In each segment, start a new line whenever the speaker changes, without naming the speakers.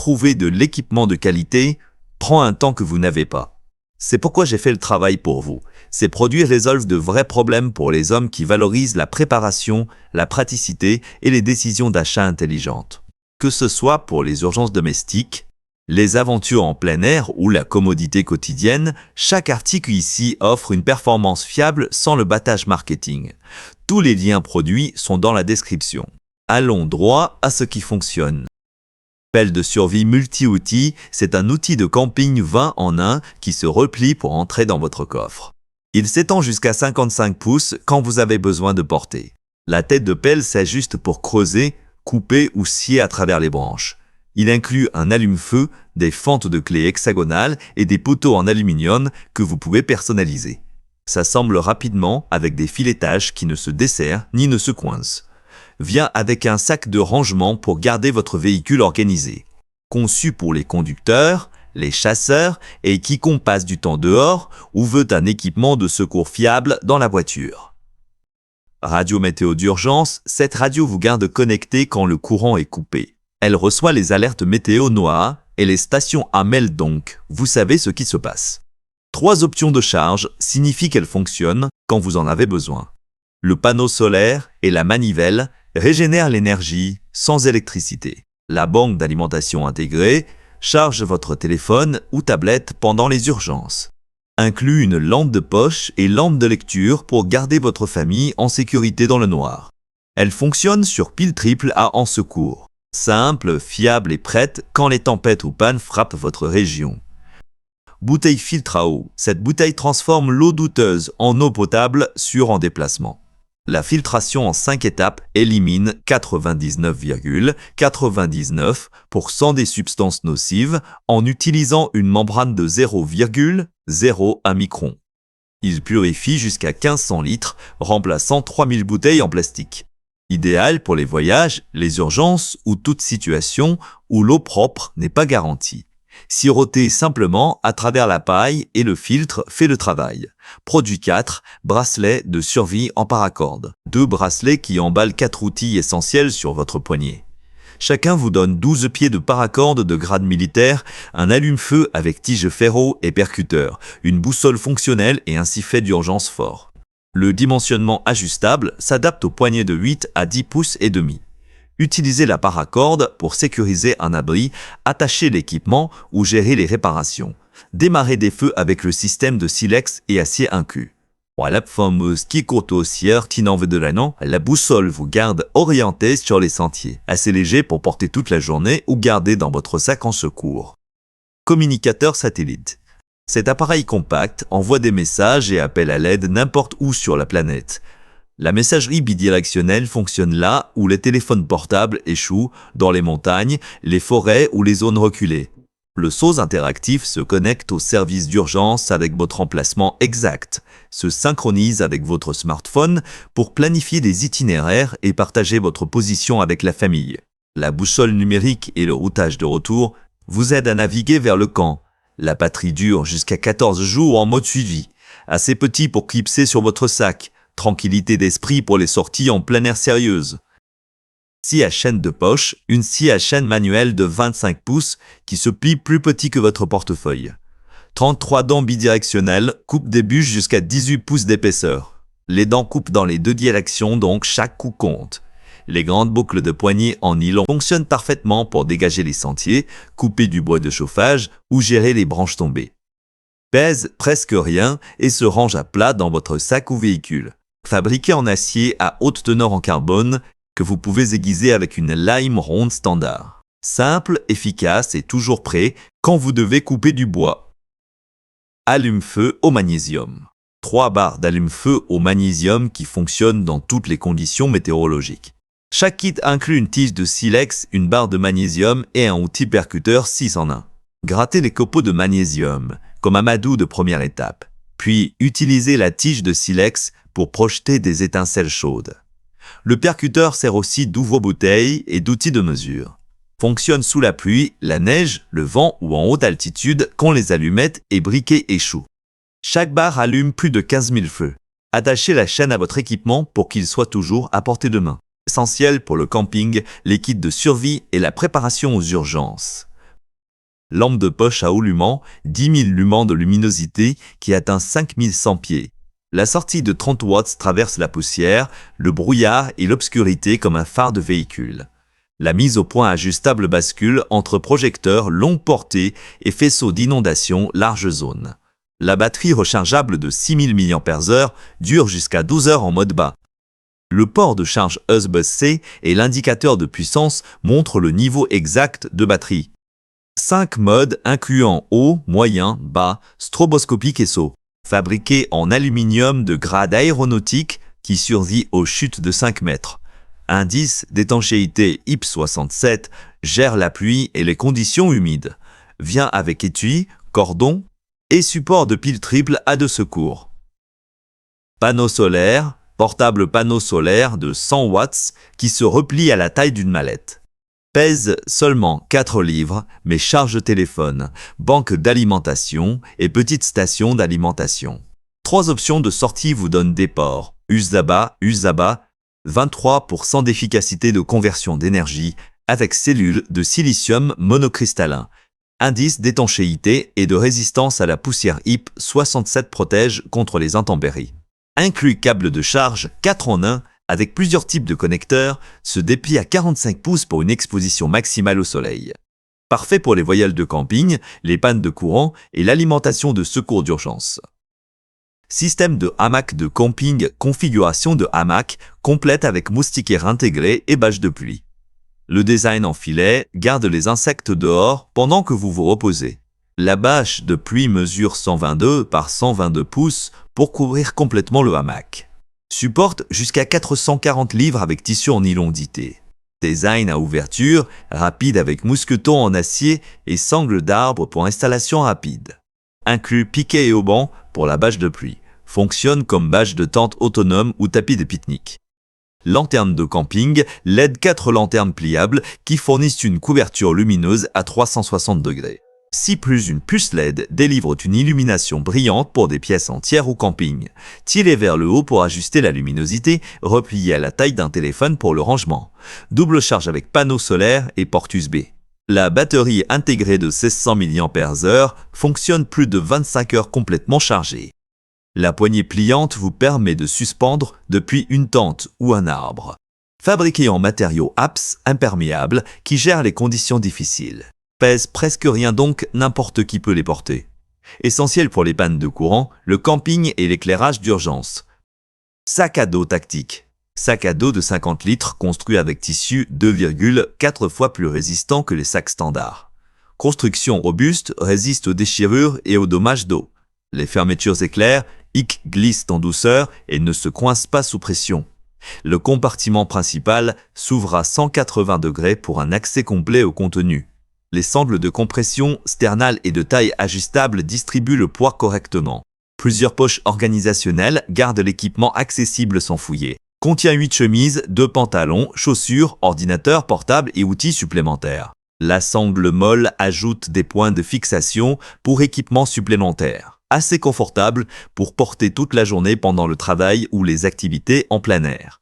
trouver de l'équipement de qualité prend un temps que vous n'avez pas. C'est pourquoi j'ai fait le travail pour vous. Ces produits résolvent de vrais problèmes pour les hommes qui valorisent la préparation, la praticité et les décisions d'achat intelligentes. Que ce soit pour les urgences domestiques, les aventures en plein air ou la commodité quotidienne, chaque article ici offre une performance fiable sans le battage marketing. Tous les liens produits sont dans la description. Allons droit à ce qui fonctionne. Pelle de survie multi-outils, c'est un outil de camping 20 en 1 qui se replie pour entrer dans votre coffre. Il s'étend jusqu'à 55 pouces quand vous avez besoin de porter. La tête de pelle s'ajuste pour creuser, couper ou scier à travers les branches. Il inclut un allume-feu, des fentes de clés hexagonales et des poteaux en aluminium que vous pouvez personnaliser. S'assemble rapidement avec des filetages qui ne se desserrent ni ne se coincent. Vient avec un sac de rangement pour garder votre véhicule organisé. Conçu pour les conducteurs, les chasseurs et quiconque passe du temps dehors ou veut un équipement de secours fiable dans la voiture. Radio météo d'urgence, cette radio vous garde connecté quand le courant est coupé. Elle reçoit les alertes météo noires et les stations AMEL donc, vous savez ce qui se passe. 3 options de charge signifient qu'elle fonctionne quand vous en avez besoin. Le panneau solaire et la manivelle régénèrent l'énergie sans électricité. La banque d'alimentation intégrée charge votre téléphone ou tablette pendant les urgences. Inclut une lampe de poche et lampe de lecture pour garder votre famille en sécurité dans le noir. Elle fonctionne sur pile triple à en secours. Simple, fiable et prête quand les tempêtes ou pannes frappent votre région. Bouteille filtre à eau. Cette bouteille transforme l'eau douteuse en eau potable sûre en déplacement. La filtration en 5 étapes élimine 99,99% des substances nocives en utilisant une membrane de 0,01 micron. Il purifie jusqu'à 1500 litres, remplaçant 3000 bouteilles en plastique. Idéal pour les voyages, les urgences ou toute situation où l'eau propre n'est pas garantie. Siroter simplement à travers la paille et le filtre fait le travail. Produit 4, bracelet de survie en paracorde. 2 bracelets qui emballent 4 outils essentiels sur votre poignet. Chacun vous donne 12 pieds de paracorde de grade militaire, un allume-feu avec tige ferro et percuteur, une boussole fonctionnelle et un sifflet d'urgence fort. Le dimensionnement ajustable s'adapte au poignet de 8 à 10 pouces et demi. Utilisez la paracorde pour sécuriser un abri, attacher l'équipement ou gérer les réparations. Démarrez des feux avec le système de silex et acier inclus. La fameuse la boussole vous garde orienté sur les sentiers, assez léger pour porter toute la journée ou garder dans votre sac en secours. Communicateur satellite. Cet appareil compact envoie des messages et appelle à l'aide n'importe où sur la planète. La messagerie bidirectionnelle fonctionne là où les téléphones portables échouent, dans les montagnes, les forêts ou les zones reculées. Le SOS interactif se connecte au service d'urgence avec votre emplacement exact, se synchronise avec votre smartphone pour planifier des itinéraires et partager votre position avec la famille. La boussole numérique et le routage de retour vous aident à naviguer vers le camp. La batterie dure jusqu'à 14 jours en mode suivi, assez petit pour clipser sur votre sac. Tranquillité d'esprit pour les sorties en plein air sérieuses. Scie à chaîne de poche, une scie à chaîne manuelle de 25 pouces qui se plie plus petit que votre portefeuille. 33 dents bidirectionnelles coupent des bûches jusqu'à 18 pouces d'épaisseur. Les dents coupent dans les 2 directions, donc chaque coup compte. Les grandes boucles de poignée en nylon fonctionnent parfaitement pour dégager les sentiers, couper du bois de chauffage ou gérer les branches tombées. Pèse presque rien et se range à plat dans votre sac ou véhicule. Fabriqué en acier à haute teneur en carbone que vous pouvez aiguiser avec une lime ronde standard. Simple, efficace et toujours prêt quand vous devez couper du bois. Allume-feu au magnésium. 3 barres d'allume-feu au magnésium qui fonctionnent dans toutes les conditions météorologiques. Chaque kit inclut une tige de silex, une barre de magnésium et un outil percuteur 6 en 1. Grattez les copeaux de magnésium, comme Amadou de première étape. Puis utilisez la tige de silex pour projeter des étincelles chaudes. Le percuteur sert aussi d'ouvre-bouteille et d'outil de mesure. Fonctionne sous la pluie, la neige, le vent ou en haute altitude quand les allumettes et briquets échouent. Chaque barre allume plus de 15 000 feux. Attachez la chaîne à votre équipement pour qu'il soit toujours à portée de main. Essentiel pour le camping, les kits de survie et la préparation aux urgences. Lampe de poche à allument, 10 000 lumens de luminosité qui atteint 5100 pieds. La sortie de 30 watts traverse la poussière, le brouillard et l'obscurité comme un phare de véhicule. La mise au point ajustable bascule entre projecteurs longue portée et faisceaux d'inondation large zone. La batterie rechargeable de 6000 mAh dure jusqu'à 12 heures en mode bas. Le port de charge USB-C et l'indicateur de puissance montrent le niveau exact de batterie. 5 modes incluant haut, moyen, bas, stroboscopique et saut. Fabriqué en aluminium de grade aéronautique qui survit aux chutes de 5 mètres. Indice d'étanchéité IP67 gère la pluie et les conditions humides. Vient avec étui, cordon et support de pile triple à de secours. Panneau solaire, portable panneau solaire de 100 watts qui se replie à la taille d'une mallette. Pèse seulement 4 livres, mais charge téléphone, banque d'alimentation et petite station d'alimentation. 3 options de sortie vous donnent des ports. USB-A, 23% d'efficacité de conversion d'énergie avec cellules de silicium monocristallin. Indice d'étanchéité et de résistance à la poussière IP67 protège contre les intempéries. Inclut câble de charge 4 en 1 avec plusieurs types de connecteurs, se déplie à 45 pouces pour une exposition maximale au soleil. Parfait pour les voyages de camping, les pannes de courant et l'alimentation de secours d'urgence. Système de hamac de camping, configuration de hamac complète avec moustiquaire intégré et bâche de pluie. Le design en filet garde les insectes dehors pendant que vous vous reposez. La bâche de pluie mesure 122 par 122 pouces pour couvrir complètement le hamac. Supporte jusqu'à 440 livres avec tissu en nylon dité. Design à ouverture, rapide avec mousqueton en acier et sangle d'arbre pour installation rapide. Inclut piquet et auban pour la bâche de pluie. Fonctionne comme bâche de tente autonome ou tapis de pique-nique. Lanterne de camping, LED 4 lanternes pliables qui fournissent une couverture lumineuse à 360 degrés. Si plus une puce LED délivre une illumination brillante pour des pièces entières ou camping. Tirez vers le haut pour ajuster la luminosité, replié à la taille d'un téléphone pour le rangement. Double charge avec panneau solaire et porte USB. La batterie intégrée de 1600 mAh fonctionne plus de 25 heures complètement chargée. La poignée pliante vous permet de suspendre depuis une tente ou un arbre. Fabriqué en matériaux APS imperméables qui gèrent les conditions difficiles. Pèse presque rien donc n'importe qui peut les porter. Essentiel pour les pannes de courant, le camping et l'éclairage d'urgence. Sac à dos tactique. Sac à dos de 50 litres construit avec tissu 2,4 fois plus résistant que les sacs standards. Construction robuste, résiste aux déchirures et aux dommages d'eau. Les fermetures éclairent, glissent en douceur et ne se coincent pas sous pression. Le compartiment principal s'ouvre à 180 degrés pour un accès complet au contenu. Les sangles de compression sternale et de taille ajustable distribuent le poids correctement. Plusieurs poches organisationnelles gardent l'équipement accessible sans fouiller. Contient 8 chemises, 2 pantalons, chaussures, ordinateurs portables et outils supplémentaires. La sangle molle ajoute des points de fixation pour équipement supplémentaire. Assez confortable pour porter toute la journée pendant le travail ou les activités en plein air.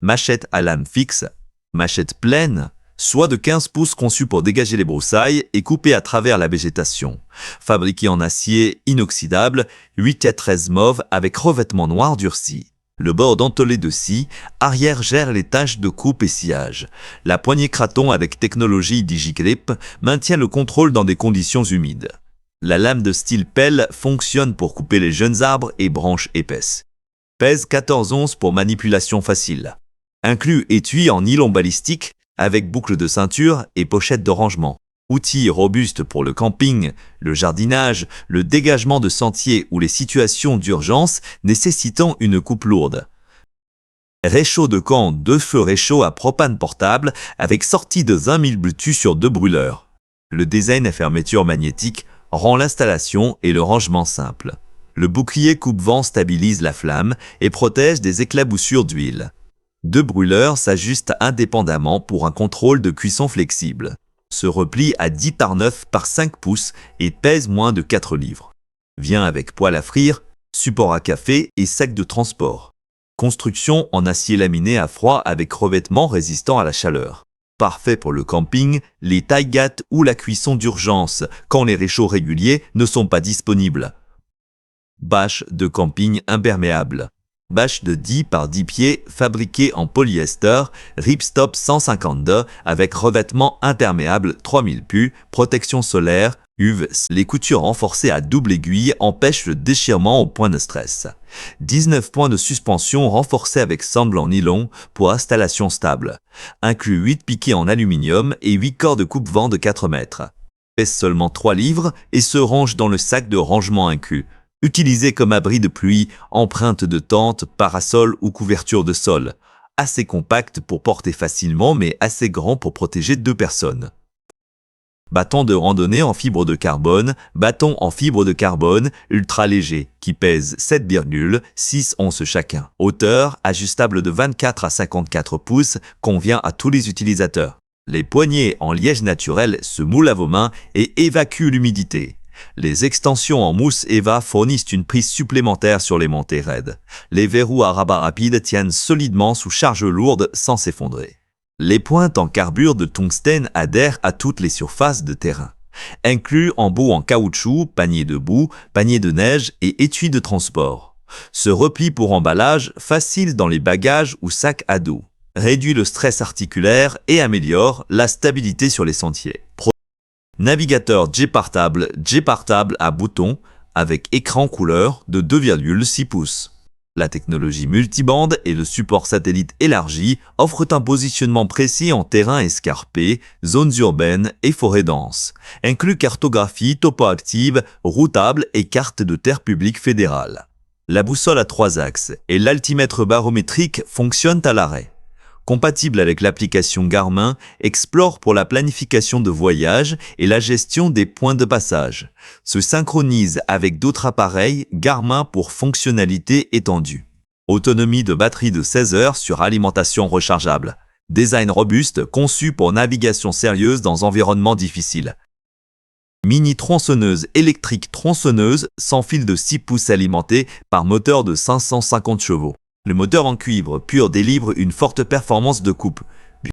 Machette à lame fixe, machette pleine, soit de 15 pouces conçue pour dégager les broussailles et couper à travers la végétation. Fabriquée en acier inoxydable, 8 à 13 mauve avec revêtement noir durci. Le bord dentelé de scie arrière gère les tâches de coupe et sciage. La poignée Kraton avec technologie DigiGrip maintient le contrôle dans des conditions humides. La lame de style pelle fonctionne pour couper les jeunes arbres et branches épaisses. Pèse 14 onces pour manipulation facile. Inclut étui en nylon balistique avec boucle de ceinture et pochette de rangement. Outils robustes pour le camping, le jardinage, le dégagement de sentiers ou les situations d'urgence nécessitant une coupe lourde. Réchaud de camp 2 feux réchaud à propane portable avec sortie de 20 000 Bluetooth sur 2 brûleurs. Le design à fermeture magnétique rend l'installation et le rangement simple. Le bouclier coupe-vent stabilise la flamme et protège des éclaboussures d'huile. 2 brûleurs s'ajustent indépendamment pour un contrôle de cuisson flexible. Se replie à 10 par 9 par 5 pouces et pèse moins de 4 livres. Vient avec poêle à frire, support à café et sac de transport. Construction en acier laminé à froid avec revêtement résistant à la chaleur. Parfait pour le camping, les tailgates ou la cuisson d'urgence quand les réchauds réguliers ne sont pas disponibles. Bâche de camping imperméable. Bâche de 10 par 10 pieds fabriquée en polyester, ripstop 152 avec revêtement imperméable 3000 pu, protection solaire, UV. Les coutures renforcées à double aiguille empêchent le déchirement au point de stress. 19 points de suspension renforcés avec sangle en nylon pour installation stable. Inclut 8 piquets en aluminium et 8 corps de coupe-vent de 4 mètres. Pèse seulement 3 livres et se range dans le sac de rangement inclus. Utilisé comme abri de pluie, empreinte de tente, parasol ou couverture de sol. Assez compact pour porter facilement mais assez grand pour protéger 2 personnes. Bâton de randonnée en fibre de carbone, bâton en fibre de carbone ultra léger qui pèse 7,6 onces chacun. Hauteur ajustable de 24 à 54 pouces convient à tous les utilisateurs. Les poignées en liège naturel se moulent à vos mains et évacuent l'humidité. Les extensions en mousse EVA fournissent une prise supplémentaire sur les montées raides. Les verrous à rabat rapide tiennent solidement sous charge lourde sans s'effondrer. Les pointes en carbure de tungstène adhèrent à toutes les surfaces de terrain. Inclus embout en caoutchouc, panier de boue, panier de neige et étui de transport. Se replie pour emballage, facile dans les bagages ou sacs à dos. Réduit le stress articulaire et améliore la stabilité sur les sentiers. Navigateur J-Partable à bouton avec écran couleur de 2,6 pouces. La technologie multibande et le support satellite élargi offrent un positionnement précis en terrain escarpé, zones urbaines et forêts denses. Inclut cartographie, topo active, routable et carte de terre publique fédérale. La boussole à 3 axes et l'altimètre barométrique fonctionnent à l'arrêt. Compatible avec l'application Garmin, Explore pour la planification de voyage et la gestion des points de passage. Se synchronise avec d'autres appareils Garmin pour fonctionnalité étendue. Autonomie de batterie de 16 heures sur alimentation rechargeable. Design robuste conçu pour navigation sérieuse dans environnement difficile. Mini tronçonneuse électrique tronçonneuse sans fil de 6 pouces alimentée par moteur de 550 chevaux. Le moteur en cuivre pur délivre une forte performance de coupe.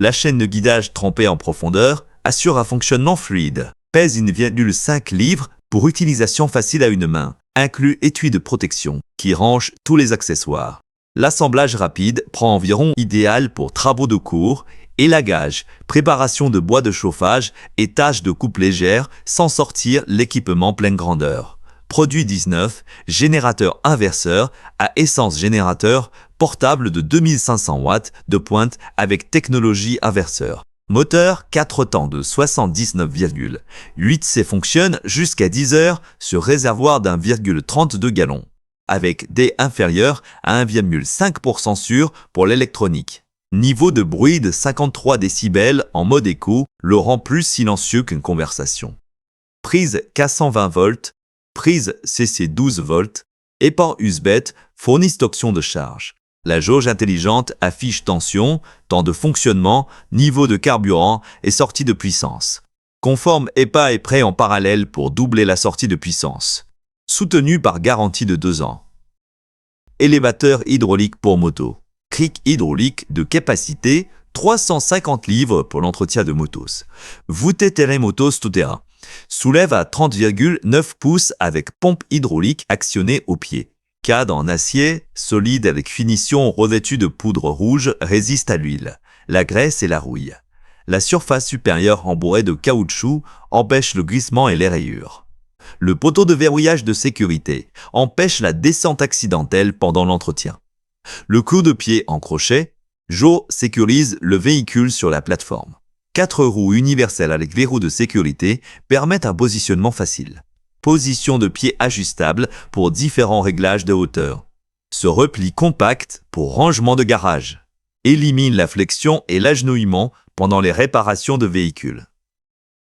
La chaîne de guidage trempée en profondeur assure un fonctionnement fluide. Pèse 1,5 livres pour utilisation facile à une main. Inclut étui de protection qui range tous les accessoires. L'assemblage rapide prend environ idéal pour travaux de cours. Élagage, préparation de bois de chauffage et tâches de coupe légère sans sortir l'équipement pleine grandeur. Produit 19, générateur inverseur à essence générateur portable de 2500 watts de pointe avec technologie inverseur. Moteur 4 temps de 79,8C fonctionne jusqu'à 10 heures sur réservoir d'1,32 gallons, avec D inférieur à 1,5% sûr pour l'électronique. Niveau de bruit de 53 décibels en mode écho le rend plus silencieux qu'une conversation. Prise K120 volts. Prise CC 12 volts et port USB fournissent option de charge. La jauge intelligente affiche tension, temps de fonctionnement, niveau de carburant et sortie de puissance. Conforme EPA est prêt en parallèle pour doubler la sortie de puissance. Soutenu par garantie de 2 ans. Élévateur hydraulique pour moto. Cric hydraulique de capacité 350 livres pour l'entretien de motos. Voûté terrain motos tout terrain. Soulève à 30,9 pouces avec pompe hydraulique actionnée au pied. Cadre en acier, solide avec finition revêtue de poudre rouge, résiste à l'huile, la graisse et la rouille. La surface supérieure embourrée de caoutchouc empêche le glissement et les rayures. Le poteau de verrouillage de sécurité empêche la descente accidentelle pendant l'entretien. Le coup de pied en crochet, Joe sécurise le véhicule sur la plateforme. 4 roues universelles avec verrou de sécurité permettent un positionnement facile. Position de pied ajustable pour différents réglages de hauteur. Se repli compact pour rangement de garage. Élimine la flexion et l'agenouillement pendant les réparations de véhicules.